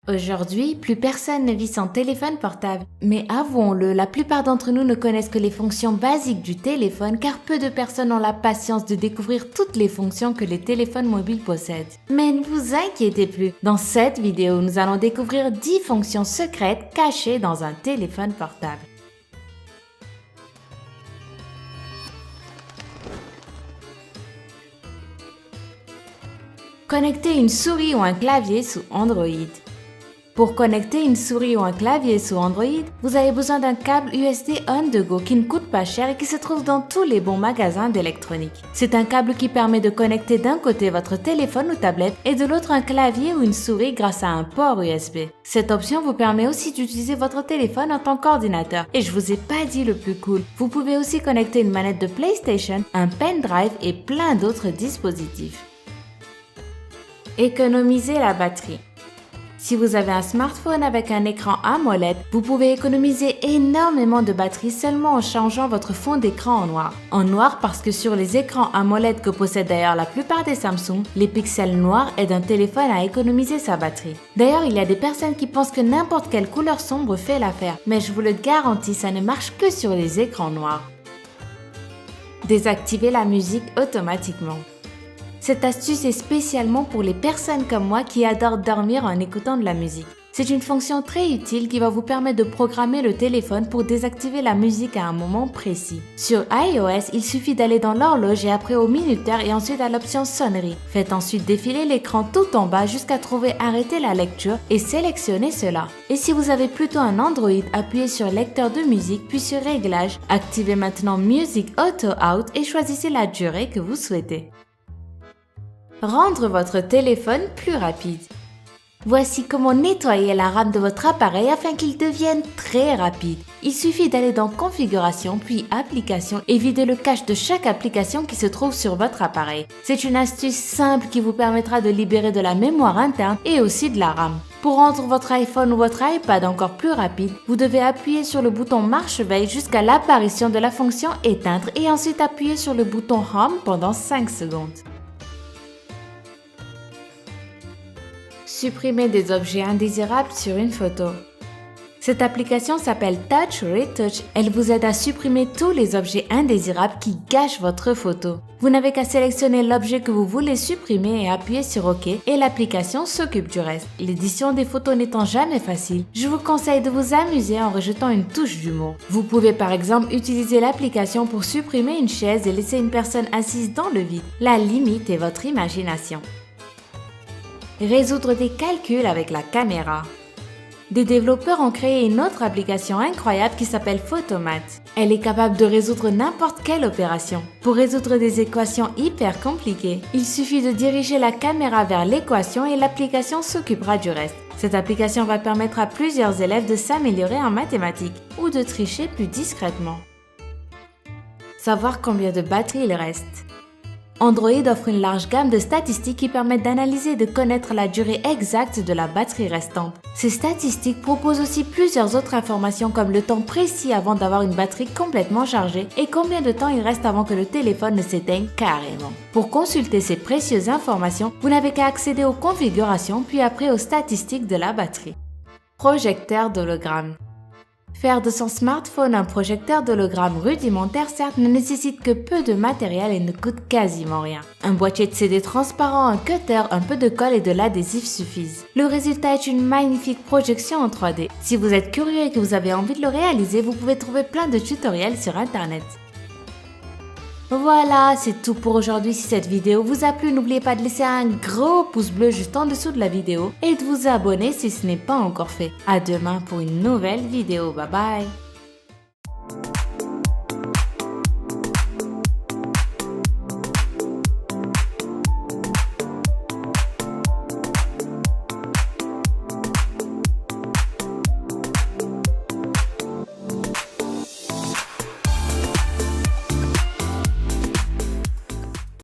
Aujourd'hui, plus personne ne vit sans téléphone portable. Mais avouons-le, la plupart d'entre nous ne connaissent que les fonctions basiques du téléphone car peu de personnes ont la patience de découvrir toutes les fonctions que les téléphones mobiles possèdent. Mais ne vous inquiétez plus, dans cette vidéo, nous allons découvrir 10 fonctions secrètes cachées dans un téléphone portable. Connecter une souris ou un clavier sous Android. Pour connecter une souris ou un clavier sous Android, vous avez besoin d'un câble USB on the go qui ne coûte pas cher et qui se trouve dans tous les bons magasins d'électronique. C'est un câble qui permet de connecter d'un côté votre téléphone ou tablette et de l'autre un clavier ou une souris grâce à un port USB. Cette option vous permet aussi d'utiliser votre téléphone en tant qu'ordinateur. Et je vous ai pas dit le plus cool, vous pouvez aussi connecter une manette de PlayStation, un pendrive et plein d'autres dispositifs. Économiser la batterie. Si vous avez un smartphone avec un écran AMOLED, vous pouvez économiser énormément de batterie seulement en changeant votre fond d'écran en noir. En noir parce que sur les écrans AMOLED que possèdent d'ailleurs la plupart des Samsung, les pixels noirs aident un téléphone à économiser sa batterie. D'ailleurs, il y a des personnes qui pensent que n'importe quelle couleur sombre fait l'affaire, mais je vous le garantis, ça ne marche que sur les écrans noirs. Désactiver la musique automatiquement. Cette astuce est spécialement pour les personnes comme moi qui adorent dormir en écoutant de la musique. C'est une fonction très utile qui va vous permettre de programmer le téléphone pour désactiver la musique à un moment précis. Sur iOS, il suffit d'aller dans l'horloge et après au minuteur et ensuite à l'option sonnerie. Faites ensuite défiler l'écran tout en bas jusqu'à trouver arrêter la lecture et sélectionnez cela. Et si vous avez plutôt un Android, appuyez sur lecteur de musique puis sur réglage, activez maintenant Music Auto Out et choisissez la durée que vous souhaitez. Rendre votre téléphone plus rapide. Voici comment nettoyer la RAM de votre appareil afin qu'il devienne très rapide. Il suffit d'aller dans Configuration puis Applications et vider le cache de chaque application qui se trouve sur votre appareil. C'est une astuce simple qui vous permettra de libérer de la mémoire interne et aussi de la RAM. Pour rendre votre iPhone ou votre iPad encore plus rapide, vous devez appuyer sur le bouton marche-veille jusqu'à l'apparition de la fonction éteindre et ensuite appuyer sur le bouton Home pendant 5 secondes. Supprimer des objets indésirables sur une photo. Cette application s'appelle Touch Retouch. Elle vous aide à supprimer tous les objets indésirables qui gâchent votre photo. Vous n'avez qu'à sélectionner l'objet que vous voulez supprimer et appuyer sur OK et l'application s'occupe du reste. L'édition des photos n'étant jamais facile, je vous conseille de vous amuser en rajoutant une touche d'humour. Vous pouvez par exemple utiliser l'application pour supprimer une chaise et laisser une personne assise dans le vide. La limite est votre imagination. Résoudre des calculs avec la caméra. Des développeurs ont créé une autre application incroyable qui s'appelle Photomat. Elle est capable de résoudre n'importe quelle opération. Pour résoudre des équations hyper compliquées, il suffit de diriger la caméra vers l'équation et l'application s'occupera du reste. Cette application va permettre à plusieurs élèves de s'améliorer en mathématiques ou de tricher plus discrètement. Savoir combien de batterie il reste. Android offre une large gamme de statistiques qui permettent d'analyser et de connaître la durée exacte de la batterie restante. Ces statistiques proposent aussi plusieurs autres informations comme le temps précis avant d'avoir une batterie complètement chargée et combien de temps il reste avant que le téléphone ne s'éteigne carrément. Pour consulter ces précieuses informations, vous n'avez qu'à accéder aux configurations puis après aux statistiques de la batterie. Projecteur d'hologramme. Faire de son smartphone un projecteur d'hologramme rudimentaire certes ne nécessite que peu de matériel et ne coûte quasiment rien. Un boîtier de CD transparent, un cutter, un peu de colle et de l'adhésif suffisent. Le résultat est une magnifique projection en 3D. Si vous êtes curieux et que vous avez envie de le réaliser, vous pouvez trouver plein de tutoriels sur internet. Voilà, c'est tout pour aujourd'hui. Si cette vidéo vous a plu, n'oubliez pas de laisser un gros pouce bleu juste en dessous de la vidéo et de vous abonner si ce n'est pas encore fait. À demain pour une nouvelle vidéo. Bye bye!